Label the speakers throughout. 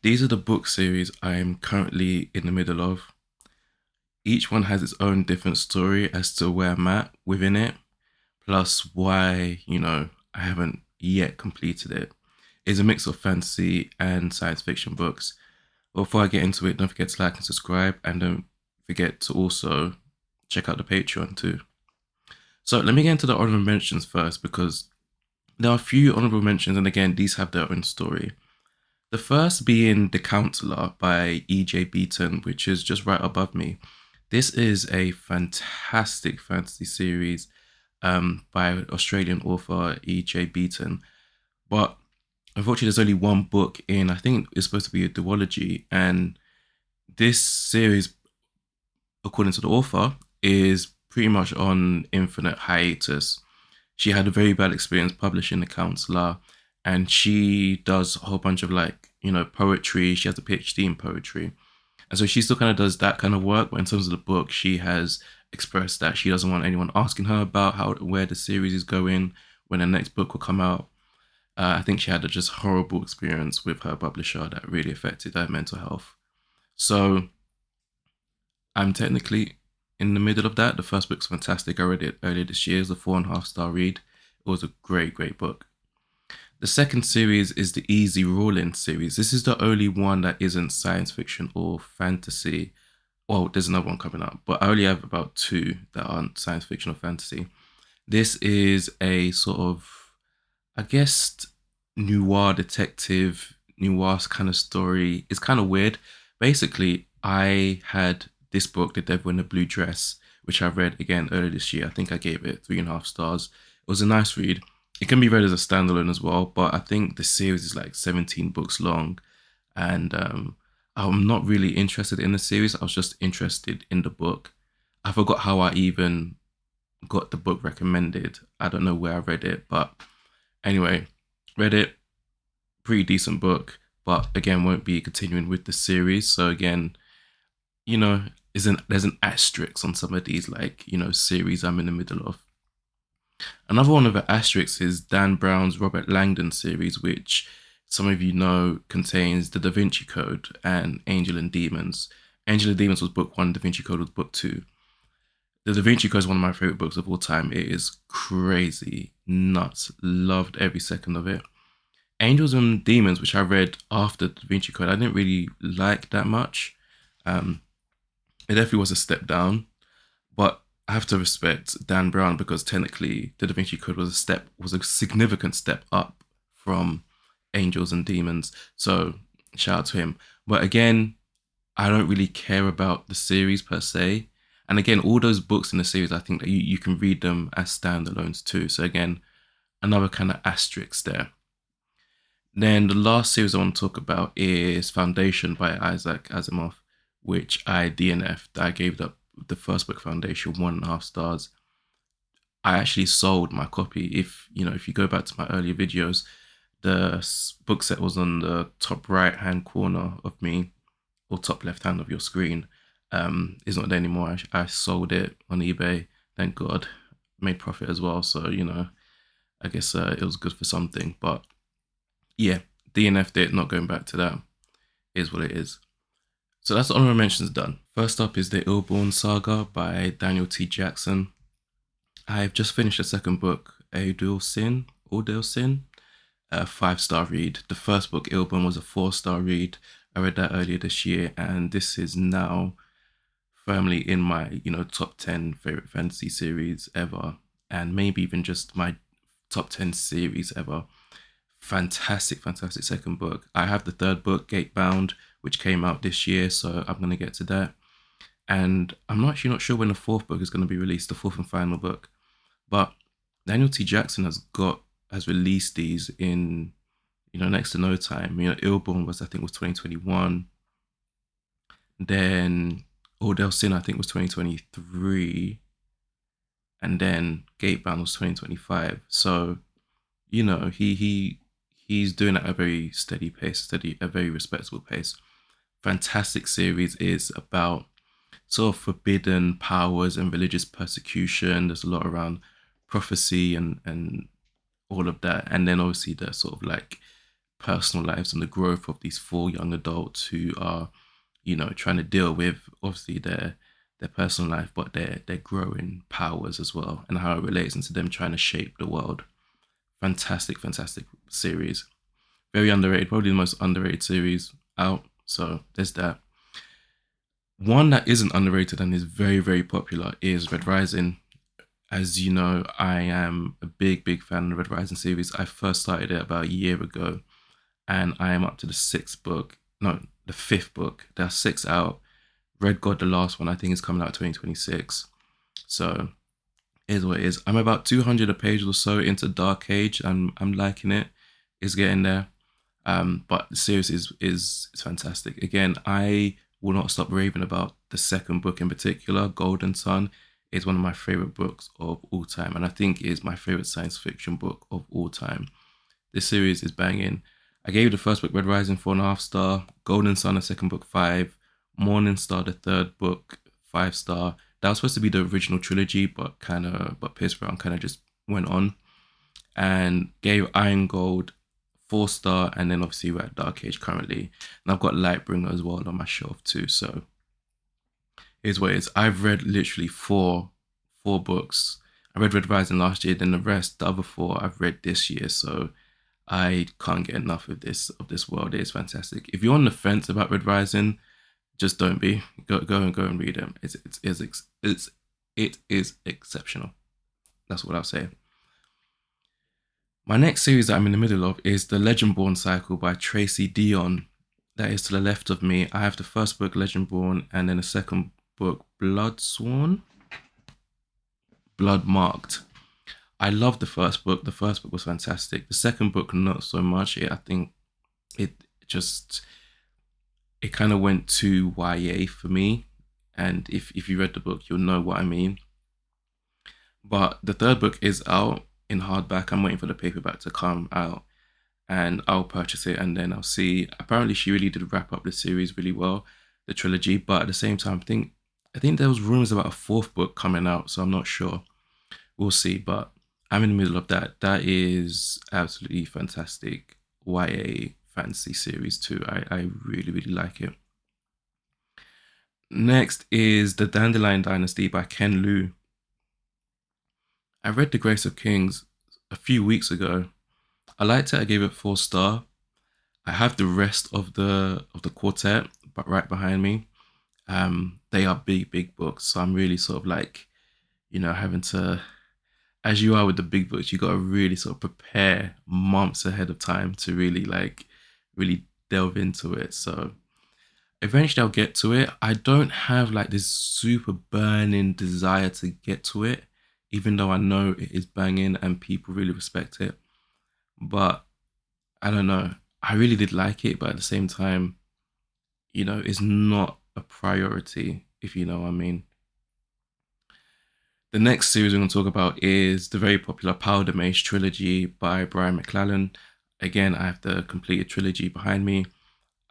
Speaker 1: These are the book series I am currently in the middle of. Each one has its own different story as to where I'm at within it, plus why, I haven't yet completed it. It's a mix of fantasy and science fiction books. Before I get into it, don't forget to like and subscribe, and don't forget to also check out the Patreon too. So let me get into the honorable mentions first because there are a few honorable mentions, and again, these have their own story. The first being The Counselor by E.J. Beaton, which is just right above me. This is a fantastic fantasy series by Australian author E.J. Beaton. But unfortunately, there's only one book in, I think it's supposed to be a duology. And this series, according to the author, is pretty much on infinite hiatus. She had a very bad experience publishing The Counselor, and she does a whole bunch of poetry. She has a PhD in poetry. And so she still kind of does that kind of work, but in terms of the book, she has expressed that she doesn't want anyone asking her about where the series is going, when the next book will come out. I think she had a just horrible experience with her publisher that really affected her mental health. So I'm technically in the middle of that. The first book's fantastic. I read it earlier this year. It's a 4.5 star read. It was a great, great book. The second series is the Easy Rolling series. This is the only one that isn't science fiction or fantasy. Well, there's another one coming up, but I only have about two that aren't science fiction or fantasy. This is a sort of, I guess, noir detective, noir kind of story. It's kind of weird. Basically, I had this book, The Devil in the Blue Dress, which I read again earlier this year. I think I gave it 3.5 stars. It was a nice read. It can be read as a standalone as well, but I think the series is like 17 books long, and I'm not really interested in the series. I was just interested in the book. I forgot how I even got the book recommended. I don't know where I read it, but anyway, read it. Pretty decent book, but again, won't be continuing with the series. So again, there's an asterisk on some of these series I'm in the middle of. Another one of the asterisks is Dan Brown's Robert Langdon series, which some of you know contains The Da Vinci Code and Angel and Demons. Angel and Demons was book one, Da Vinci Code was book two. The Da Vinci Code is one of my favorite books of all time. It is crazy, nuts, loved every second of it. Angels and Demons, which I read after Da Vinci Code, I didn't really like that much. It definitely was a step down, but I have to respect Dan Brown because technically the Da Vinci Code was a significant step up from Angels and Demons. So shout out to him. But again, I don't really care about the series per se. And again, all those books in the series, I think that you can read them as standalones too. So again, another kind of asterisk there. Then the last series I want to talk about is Foundation by Isaac Asimov, which I DNF'd. I gave the first book, Foundation, 1.5 stars. I actually sold my copy. If you go back to my earlier videos, the book set was on the top right hand corner of me, or top left hand of your screen. It's not there anymore. I sold it on eBay. Thank God, made profit as well. So I guess it was good for something. But yeah, DNF'd it. Not going back to that. Is what it is. So that's the honorable mentions done. First up is the Illborn Saga by Daniel T. Jackson. I've just finished the second book, Aiduel Sin, a 5-star read. The first book, Illborn, was a 4-star read. I read that earlier this year, and this is now firmly in my, top 10 favorite fantasy series ever, and maybe even just my top 10 series ever. Fantastic, fantastic second book. I have the third book, Gatebound, which came out this year, so I'm going to get to that. And I'm actually not sure when the fourth book is going to be released, the fourth and final book. But Daniel T. Jackson has released these in, next to no time. Illborn was 2021. Then Ordell Sin, I think, was 2023. And then Gatebound was 2025. So, he's doing it at a very steady pace, a very respectable pace. Fantastic series. Is about sort of forbidden powers and religious persecution. There's a lot around prophecy and all of that, and then obviously the sort of personal lives and the growth of these four young adults who are, trying to deal with obviously their personal life, but their growing powers as well, and how it relates into them trying to shape the world. Fantastic, fantastic series. Very underrated, probably the most underrated series out. So there's that. One that isn't underrated and is very, very popular is Red Rising. As you know, I am a big, big fan of the Red Rising series. I first started it about a year ago, and I am up to the sixth book. No, the fifth book. There are six out. Red God, the last one, I think is coming out 2026. So is what it is. I'm about 200 a page or so into Dark Age. I'm liking it. It's getting there. But the series is fantastic. Again, I will not stop raving about the second book in particular. Golden Sun is one of my favorite books of all time, and I think it is my favorite science fiction book of all time. This series is banging. I gave the first book, Red Rising, 4.5 star. Golden Sun, the second book, 5. Morning Star, the third book, 5 star. That was supposed to be the original trilogy, but Pierce Brown kind of just went on. And gave Iron Gold 4 star, and then obviously we're at Dark Age currently. And I've got Lightbringer as well on my shelf too. So here's what it is. I've read literally four books. I read Red Rising last year, then the other four I've read this year. So I can't get enough of this world. It is fantastic. If you're on the fence about Red Rising, just don't be. Go and read them. It is exceptional. That's what I'll say. My next series that I'm in the middle of is the Legendborn cycle by Tracy Deonn. That is to the left of me. I have the first book, Legendborn, and then the second book, Bloodmarked. I loved the first book. The first book was fantastic. The second book, not so much. I think it kind of went too YA for me. And if you read the book, you'll know what I mean. But the third book is out in hardback. I'm waiting for the paperback to come out, and I'll purchase it, and then I'll see. Apparently she really did wrap up the series really well, the trilogy, but at the same time, I think there was rumors about a fourth book coming out, so I'm not sure. We'll see, but I'm in the middle of that. That is absolutely fantastic YA fantasy series too. I really, really like it. Next is the Dandelion Dynasty by Ken Liu. I read The Grace of Kings a few weeks ago. I liked it. I gave it 4 star. I have the rest of the quartet, but right behind me. They are big, big books, so I'm really sort of like, having to, as you are with the big books, you got to really sort of prepare months ahead of time to really delve into it. So eventually I'll get to it. I don't have like this super burning desire to get to it, even though I know it is banging and people really respect it. But I don't know. I really did like it, but at the same time, it's not a priority, if you know what I mean. The next series we're going to talk about is the very popular Powder Mage Trilogy by Brian McClellan. Again, I have the completed trilogy behind me.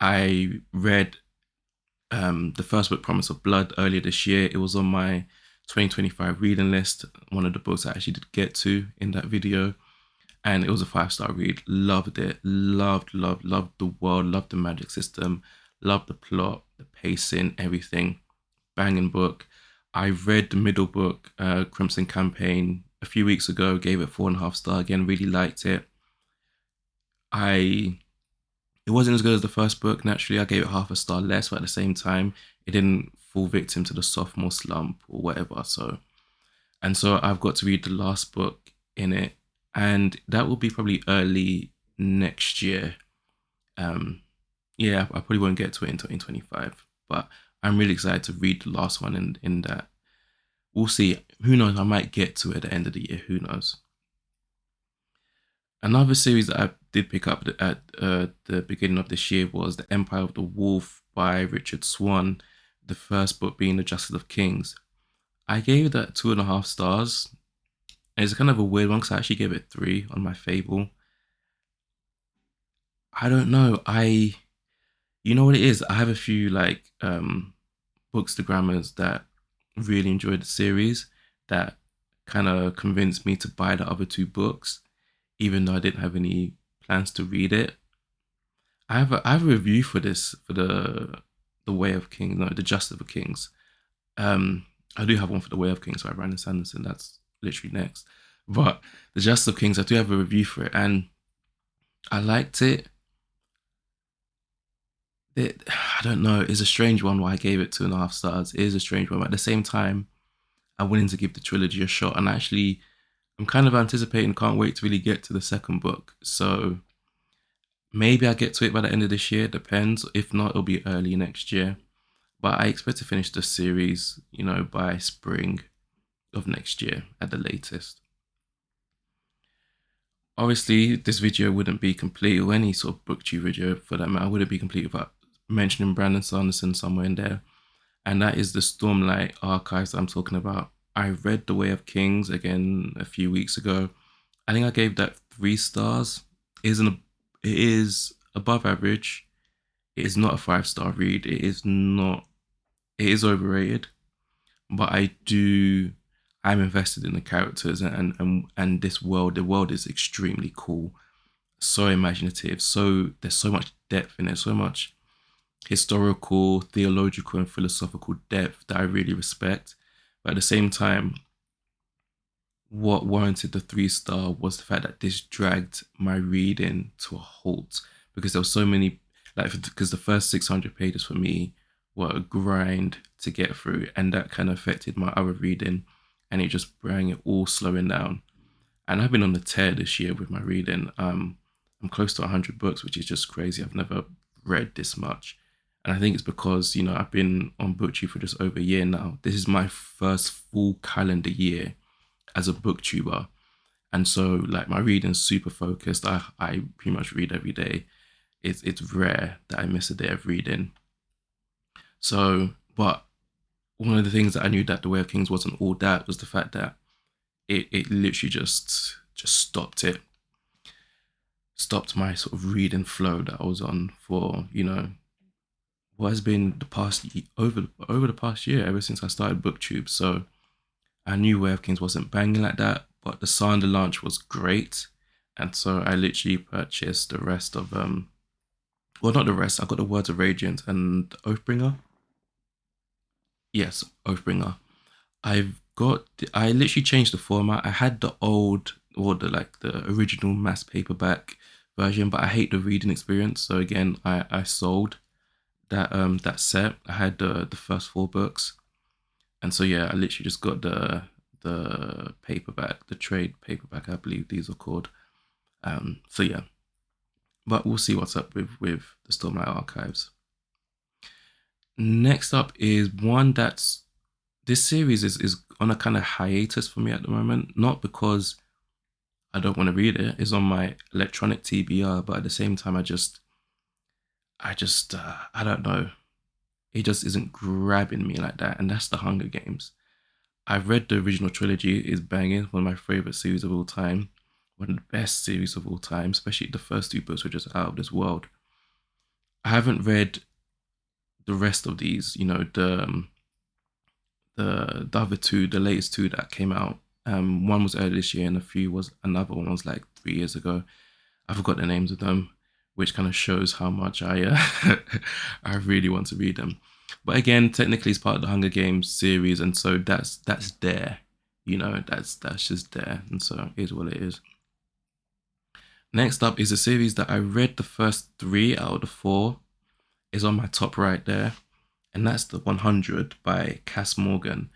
Speaker 1: I read the first book, Promise of Blood, earlier this year. It was on my 2025 reading list, one of the books I actually did get to in that video, and it was a 5 star read. Loved it. Loved the world, loved the magic system, loved the plot, the pacing, everything. Banging book. I read the middle book, Crimson Campaign, a few weeks ago, gave it 4.5 star. Again, really liked it. It wasn't as good as the first book. Naturally, I gave it half a star less, but at the same time, it didn't fall victim to the sophomore slump or whatever. So I've got to read the last book in it, and that will be probably early next year. I probably won't get to it in 2025, but I'm really excited to read the last one in that. We'll see. Who knows? I might get to it at the end of the year. Who knows? Another series that I did pick up at the beginning of this year was The Empire of the Wolf by Richard Swan, the first book being The Justice of Kings. I gave that 2.5 stars. And it's kind of a weird one because I actually gave it 3 on my Fable. I don't know. You know what it is? I have a few like bookstagrammers that really enjoyed the series that kind of convinced me to buy the other 2 books, even though I didn't have any plans to read it. I have a review for this for the Way of Kings, no, the Justice of Kings. Um, I do have one for the Way of Kings by Brandon Sanderson. That's literally next. But the Justice of Kings, I do have a review for it, and I liked it. I don't know. It's a strange one why I gave it 2.5 stars. It is a strange one, but at the same time, I'm willing to give the trilogy a shot. And actually, I'm kind of anticipating, can't wait to really get to the second book. So maybe I get to it by the end of this year. Depends. If not, it'll be early next year. But I expect to finish the series, by spring of next year at the latest. Obviously, this video wouldn't be complete, or any sort of booktube video for that matter, wouldn't be complete without mentioning Brandon Sanderson somewhere in there. And that is the Stormlight archives I'm talking about. I read The Way of Kings again a few weeks ago. I think I gave that 3 stars. It is above average. It is not a 5-star read. It is not. It is overrated, but I'm invested in the characters and this world. The world is extremely cool, so imaginative. So there's so much depth in it, so much historical, theological, and philosophical depth that I really respect. But at the same time, what warranted the 3 star was the fact that this dragged my reading to a halt because there were so many, like, because the first 600 pages for me were a grind to get through, and that kind of affected my other reading, and it just brought it all slowing down. And I've been on the tear this year with my reading. I'm close to 100 books, which is just crazy. I've never read this much. And I think it's because, I've been on BookTube for just over a year now. This is my first full calendar year as a booktuber. And so, like, my reading's super focused. I pretty much read every day. It's rare that I miss a day of reading. So, but one of the things that I knew that The Way of Kings wasn't all that was the fact that it literally just stopped my sort of reading flow that I was on for, what has been the past over the past year, ever since I started BookTube. So I knew Way of Kings wasn't banging like that, but the Saga launch was great. And so I literally purchased the rest of well, not the rest. I got the Words of Radiance and Oathbringer. Yes, Oathbringer. I literally changed the format. I had the old, or the original mass paperback version, but I hate the reading experience. So again, I sold that set. I had the first 4 books, and so yeah, I literally just got the paperback, the trade paperback, I believe these are called. So yeah, but we'll see what's up with the Stormlight archives. Next up is one that's this series is on a kind of hiatus for me at the moment. Not because I don't want to read it; it's on my electronic TBR. But at the same time, I don't know. It just isn't grabbing me like that, and that's the Hunger Games. I've read the original trilogy; is banging. One of my favorite series of all time. One of the best series of all time, especially the first 2 books were just out of this world. I haven't read the rest of these. The other 2, the latest 2 that came out. One was earlier this year, and another one was like 3 years ago. I forgot the names of them, which kind of shows how much I really want to read them. But again, technically, it's part of the Hunger Games series, and so that's there. That's just there, and so it is what it is. Next up is a series that I read the first 3 out of the 4. Is on my top right there, and that's the 100 by Cass Morgan.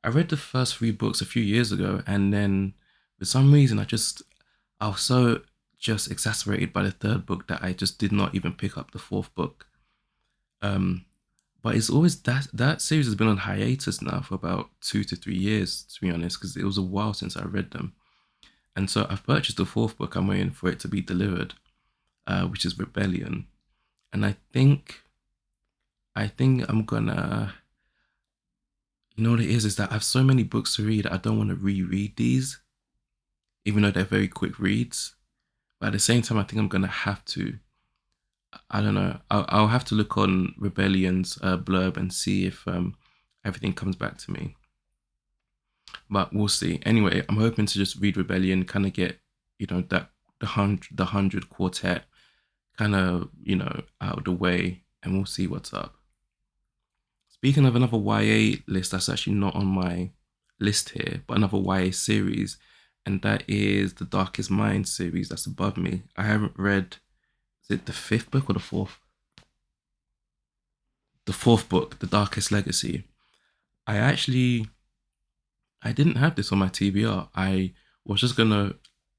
Speaker 1: I read the first 3 books a few years ago, and then for some reason I was so just exasperated by the 3rd book that I just did not even pick up the 4th book. Um, but it's always that series has been on hiatus now for about 2 to 3 years, to be honest, because it was a while since I read them. And so I've purchased the 4th book. I'm waiting for it to be delivered, which is Rebellion. And I think I'm gonna. You know what it is that I have so many books to read. I don't want to reread these, even though they're very quick reads. But at the same time, I think I'm gonna have to. I don't know. I'll have to look on Rebellion's blurb and see if everything comes back to me. But we'll see. Anyway, I'm hoping to just read Rebellion, kind of get that the hundred quartet, kind of, out of the way, and we'll see what's up. Speaking of another YA list that's actually not on my list here, but another YA series, and that is the Darkest Mind series that's above me. I haven't read, is it the fifth book or the fourth? The fourth book, The Darkest Legacy. I actually, I didn't have this on my TBR. I was just gonna,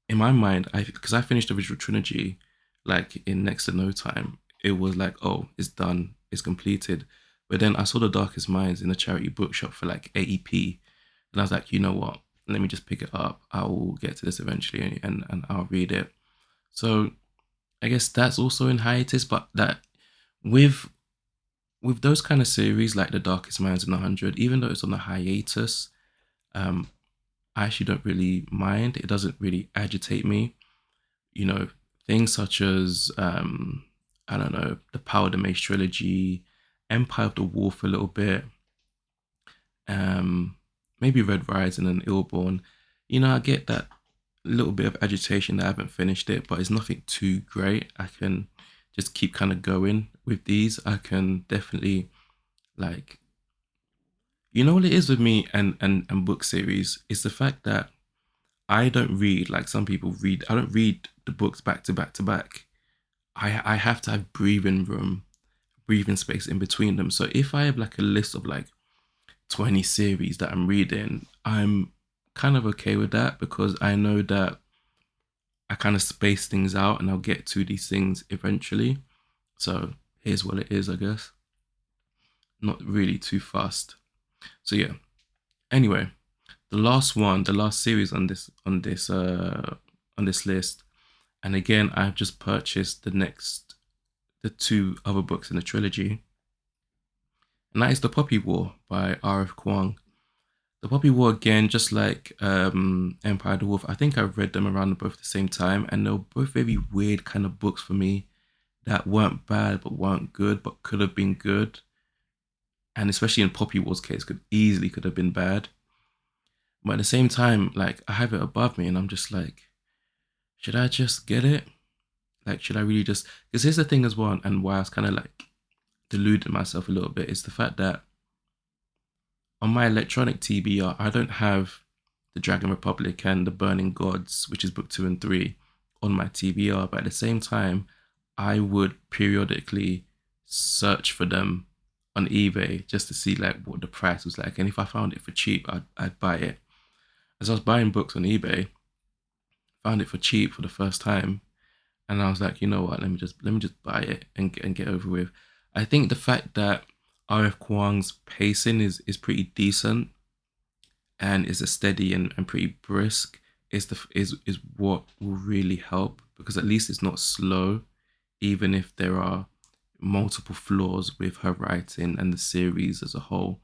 Speaker 1: in my mind, because I finished the original trilogy like in next to no time. It was like, oh, it's done, it's completed. But then I saw The Darkest Minds in a charity bookshop for like 80p. And I was like, you know what? Let me just pick it up. I will get to this eventually, and I'll read it. So I guess that's also in hiatus, but that with those kind of series like The Darkest Minds and 100, even though it's on a hiatus, um, I actually don't really mind. It doesn't really agitate me. You know, things such as I don't know, the Power of the Mage trilogy, Empire of the Wolf a little bit, um, maybe Red Rising and Illborn. I get that little bit of agitation that I haven't finished it, but it's nothing too great. I can just keep kind of going with these. I can definitely like, what it is with me and book series is the fact that I don't read like some people read. I don't read the books back to back to back. I have to have breathing room, breathing space in between them. So if I have like a list of like 20 series that I'm reading, I'm kind of okay with that because I know that I kind of space things out and I'll get to these things eventually. So here's what it is, I guess. Not really too fast. So yeah. Anyway, the last series on this list, and again, I've just purchased the two other books in the trilogy, and that is The Poppy War by R.F. Kuang. The Poppy War again, just like Empire of the Wolf. I think I read them around both the same time, and they were both very weird kind of books for me that weren't bad but weren't good but could have been good, and especially in Poppy War's case, could have been bad. But at the same time, like I have it above me, and I'm just like, should I just get it? Like, should I really just? Because here's the thing as well, and why I was kind of like deluding myself a little bit is the fact that on my electronic TBR, I don't have the Dragon Republic and the Burning Gods, which is book 2 and 3, on my TBR. But at the same time, I would periodically search for them on eBay just to see like what the price was like. And if I found it for cheap, I'd buy it. As I was buying books on eBay, found it for cheap for the first time, and I was like, you know what, let me just buy it and get over with. I think the fact that RF Kwang's pacing is pretty decent and is a steady and pretty brisk is what will really help because at least it's not slow, even if there are multiple flaws with her writing and the series as a whole.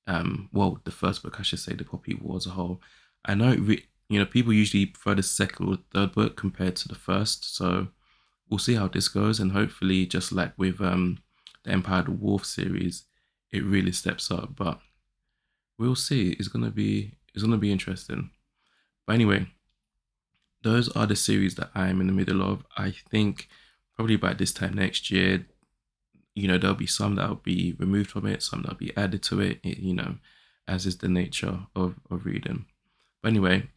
Speaker 1: Well, the first book, I should say, The Poppy War as a whole. I know, people usually prefer the second or third book compared to the first, so we'll see how this goes, and hopefully, just like with the Empire of the Wolf series, it really steps up. But we'll see. It's gonna be interesting. But anyway, those are the series that I'm in the middle of. I think probably by this time next year, there'll be some that'll be removed from it, some that'll be added to it, as is the nature of reading. But anyway,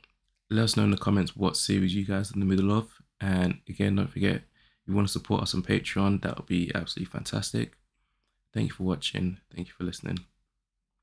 Speaker 1: let us know in the comments what series you guys are in the middle of. And again, don't forget, if you want to support us on Patreon, that would be absolutely fantastic. Thank you for watching. Thank you for listening.